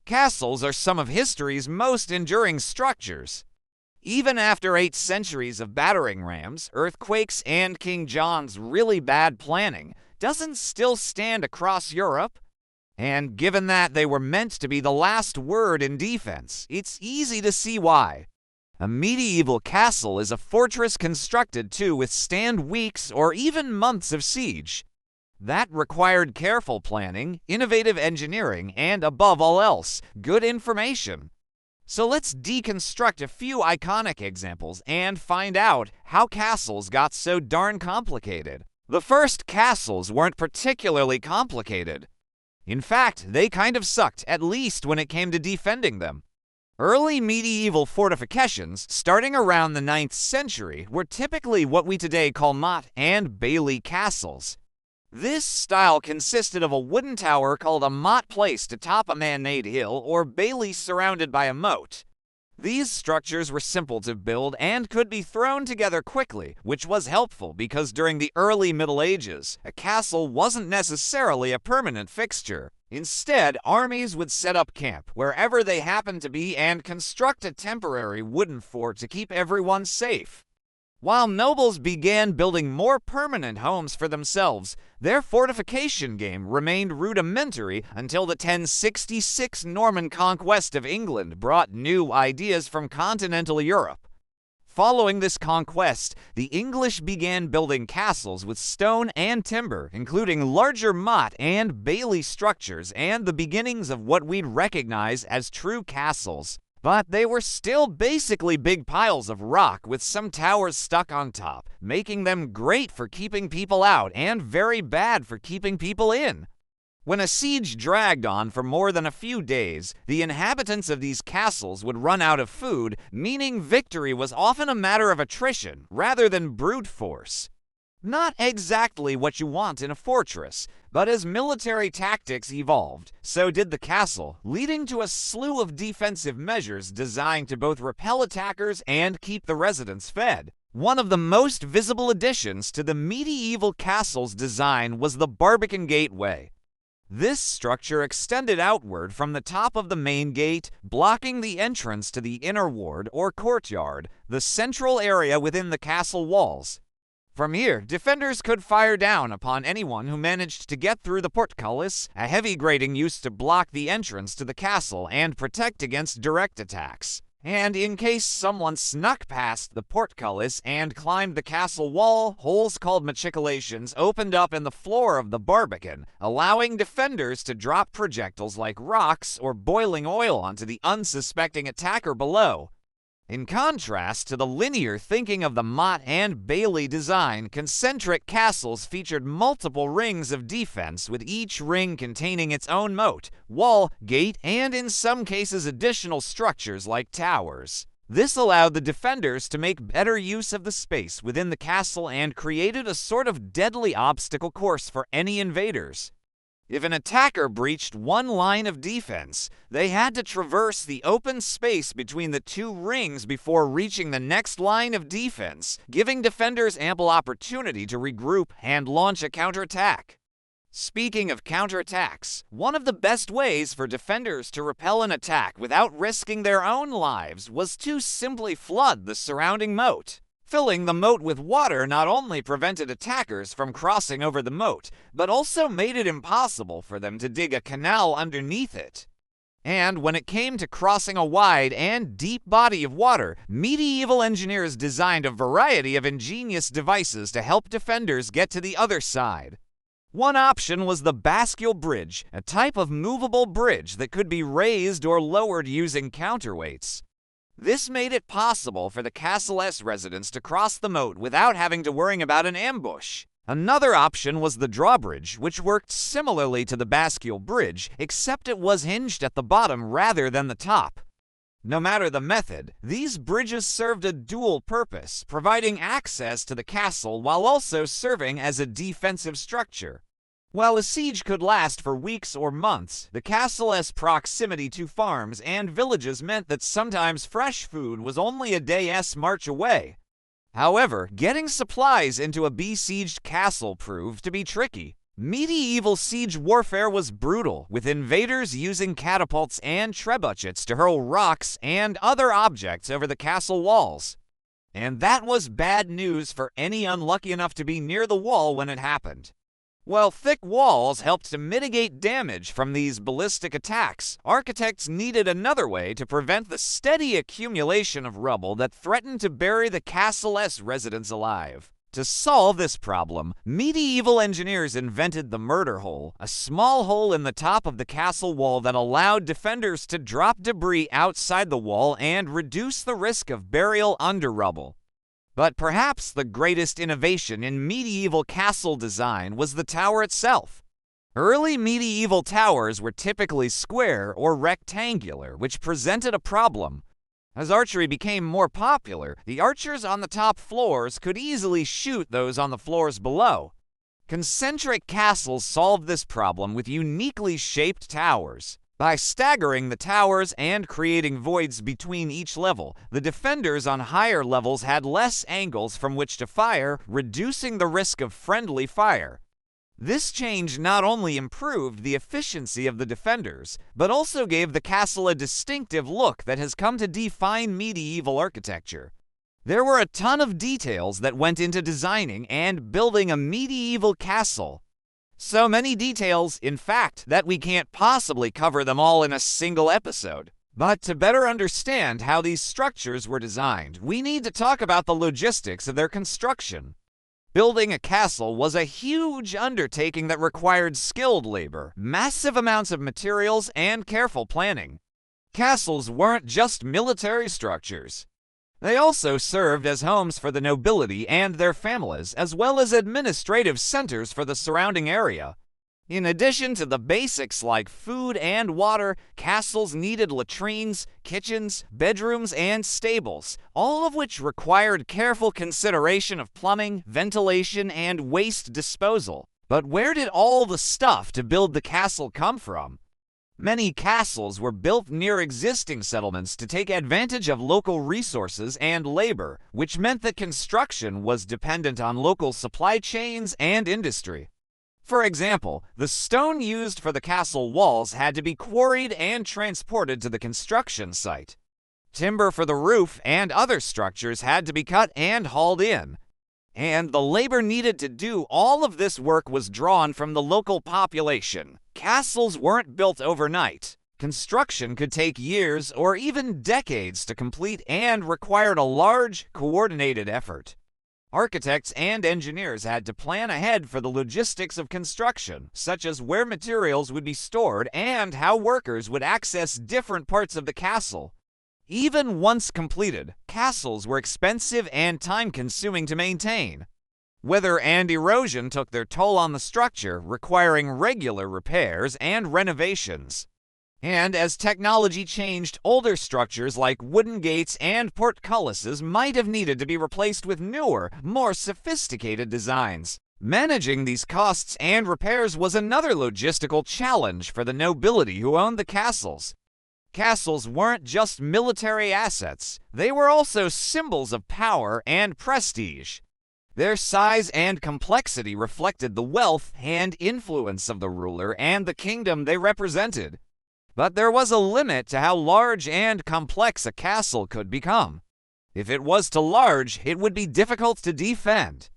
Castles are some of history's most enduring structures. Even after 8 centuries of battering rams, earthquakes, and King John's really bad planning, doesn't still stand across Europe. And given that they were meant to be the last word in defense, it's easy to see why. A medieval castle is a fortress constructed to withstand weeks or even months of siege. That required careful planning, innovative engineering, and above all else, good information. So let's deconstruct a few iconic examples and find out how castles got so darn complicated. The first castles weren't particularly complicated. In fact, they kind of sucked, at least when it came to defending them. Early medieval fortifications, starting around the 9th century, were typically what we today call motte and bailey castles. This style consisted of a wooden tower called a motte placed atop a man-made hill or bailey surrounded by a moat. These structures were simple to build and could be thrown together quickly, which was helpful because during the early Middle Ages, a castle wasn't necessarily a permanent fixture. Instead, armies would set up camp wherever they happened to be and construct a temporary wooden fort to keep everyone safe. While nobles began building more permanent homes for themselves, their fortification game remained rudimentary until the 1066 Norman conquest of England brought new ideas from continental Europe. Following this conquest, the English began building castles with stone and timber, including larger motte and bailey structures and the beginnings of what we'd recognize as true castles. But they were still basically big piles of rock with some towers stuck on top, making them great for keeping people out and very bad for keeping people in. When a siege dragged on for more than a few days, the inhabitants of these castles would run out of food, meaning victory was often a matter of attrition rather than brute force. Not exactly what you want in a fortress, but as military tactics evolved, so did the castle, leading to a slew of defensive measures designed to both repel attackers and keep the residents fed. One of the most visible additions to the medieval castle's design was the barbican gateway. This structure extended outward from the top of the main gate, blocking the entrance to the inner ward or courtyard, the central area within the castle walls. From here, defenders could fire down upon anyone who managed to get through the portcullis, a heavy grating used to block the entrance to the castle and protect against direct attacks. And in case someone snuck past the portcullis and climbed the castle wall, holes called machicolations opened up in the floor of the barbican, allowing defenders to drop projectiles like rocks or boiling oil onto the unsuspecting attacker below. In contrast to the linear thinking of the motte and bailey design, concentric castles featured multiple rings of defense, with each ring containing its own moat, wall, gate, and in some cases additional structures like towers. This allowed the defenders to make better use of the space within the castle and created a sort of deadly obstacle course for any invaders. If an attacker breached one line of defense, they had to traverse the open space between the two rings before reaching the next line of defense, giving defenders ample opportunity to regroup and launch a counterattack. Speaking of counterattacks, one of the best ways for defenders to repel an attack without risking their own lives was to simply flood the surrounding moat. Filling the moat with water not only prevented attackers from crossing over the moat, but also made it impossible for them to dig a canal underneath it. And when it came to crossing a wide and deep body of water, medieval engineers designed a variety of ingenious devices to help defenders get to the other side. One option was the bascule bridge, a type of movable bridge that could be raised or lowered using counterweights. This made it possible for the castle's residents to cross the moat without having to worry about an ambush. Another option was the drawbridge, which worked similarly to the bascule bridge, except it was hinged at the bottom rather than the top. No matter the method, these bridges served a dual purpose, providing access to the castle while also serving as a defensive structure. While a siege could last for weeks or months, the castle's proximity to farms and villages meant that sometimes fresh food was only a day's march away. However, getting supplies into a besieged castle proved to be tricky. Medieval siege warfare was brutal, with invaders using catapults and trebuchets to hurl rocks and other objects over the castle walls. And that was bad news for any unlucky enough to be near the wall when it happened. While thick walls helped to mitigate damage from these ballistic attacks, architects needed another way to prevent the steady accumulation of rubble that threatened to bury the castle's residents alive. To solve this problem, medieval engineers invented the murder hole, a small hole in the top of the castle wall that allowed defenders to drop debris outside the wall and reduce the risk of burial under rubble. But perhaps the greatest innovation in medieval castle design was the tower itself. Early medieval towers were typically square or rectangular, which presented a problem. As archery became more popular, the archers on the top floors could easily shoot those on the floors below. Concentric castles solved this problem with uniquely shaped towers. By staggering the towers and creating voids between each level, the defenders on higher levels had less angles from which to fire, reducing the risk of friendly fire. This change not only improved the efficiency of the defenders, but also gave the castle a distinctive look that has come to define medieval architecture. There were a ton of details that went into designing and building a medieval castle. So many details, in fact, that we can't possibly cover them all in a single episode. But to better understand how these structures were designed, we need to talk about the logistics of their construction. Building a castle was a huge undertaking that required skilled labor, massive amounts of materials, and careful planning. Castles weren't just military structures. They also served as homes for the nobility and their families, as well as administrative centers for the surrounding area. In addition to the basics like food and water, castles needed latrines, kitchens, bedrooms, and stables, all of which required careful consideration of plumbing, ventilation, and waste disposal. But where did all the stuff to build the castle come from? Many castles were built near existing settlements to take advantage of local resources and labor, which meant that construction was dependent on local supply chains and industry. For example, the stone used for the castle walls had to be quarried and transported to the construction site. Timber for the roof and other structures had to be cut and hauled in. And the labor needed to do all of this work was drawn from the local population. Castles weren't built overnight. Construction could take years or even decades to complete and required a large, coordinated effort. Architects and engineers had to plan ahead for the logistics of construction, such as where materials would be stored and how workers would access different parts of the castle. Even once completed, castles were expensive and time-consuming to maintain. Weather and erosion took their toll on the structure, requiring regular repairs and renovations. And as technology changed, older structures like wooden gates and portcullises might have needed to be replaced with newer, more sophisticated designs. Managing these costs and repairs was another logistical challenge for the nobility who owned the castles. Castles weren't just military assets, they were also symbols of power and prestige. Their size and complexity reflected the wealth and influence of the ruler and the kingdom they represented. But there was a limit to how large and complex a castle could become. If it was too large, it would be difficult to defend.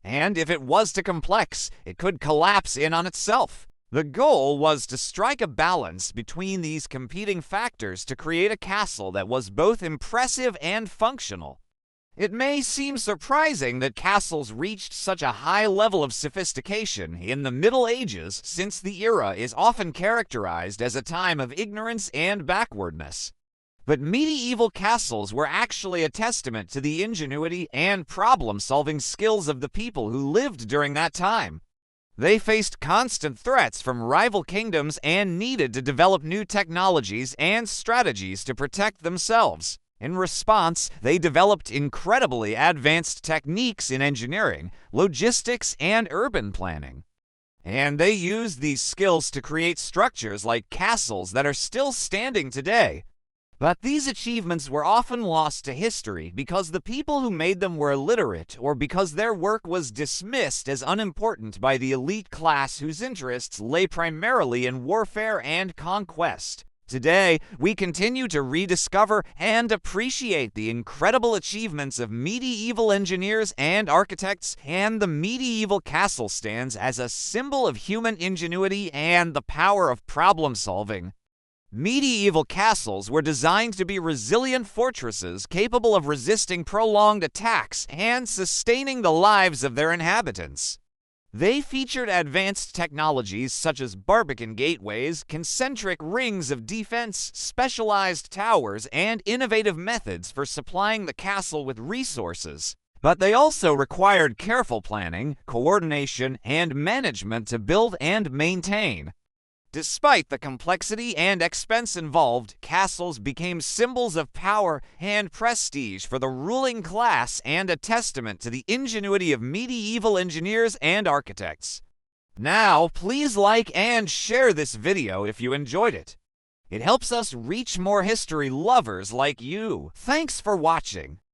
And if it was too complex, it could collapse in on itself. The goal was to strike a balance between these competing factors to create a castle that was both impressive and functional. It may seem surprising that castles reached such a high level of sophistication in the Middle Ages, since the era is often characterized as a time of ignorance and backwardness. But medieval castles were actually a testament to the ingenuity and problem-solving skills of the people who lived during that time. They faced constant threats from rival kingdoms and needed to develop new technologies and strategies to protect themselves. In response, they developed incredibly advanced techniques in engineering, logistics, and urban planning. And they used these skills to create structures like castles that are still standing today. But these achievements were often lost to history because the people who made them were illiterate or because their work was dismissed as unimportant by the elite class whose interests lay primarily in warfare and conquest. Today, we continue to rediscover and appreciate the incredible achievements of medieval engineers and architects, and the medieval castle stands as a symbol of human ingenuity and the power of problem solving. Medieval castles were designed to be resilient fortresses capable of resisting prolonged attacks and sustaining the lives of their inhabitants. They featured advanced technologies such as barbican gateways, concentric rings of defense, specialized towers, and innovative methods for supplying the castle with resources. But they also required careful planning, coordination, and management to build and maintain. Despite the complexity and expense involved, castles became symbols of power and prestige for the ruling class and a testament to the ingenuity of medieval engineers and architects. Now, please like and share this video if you enjoyed it. It helps us reach more history lovers like you. Thanks for watching.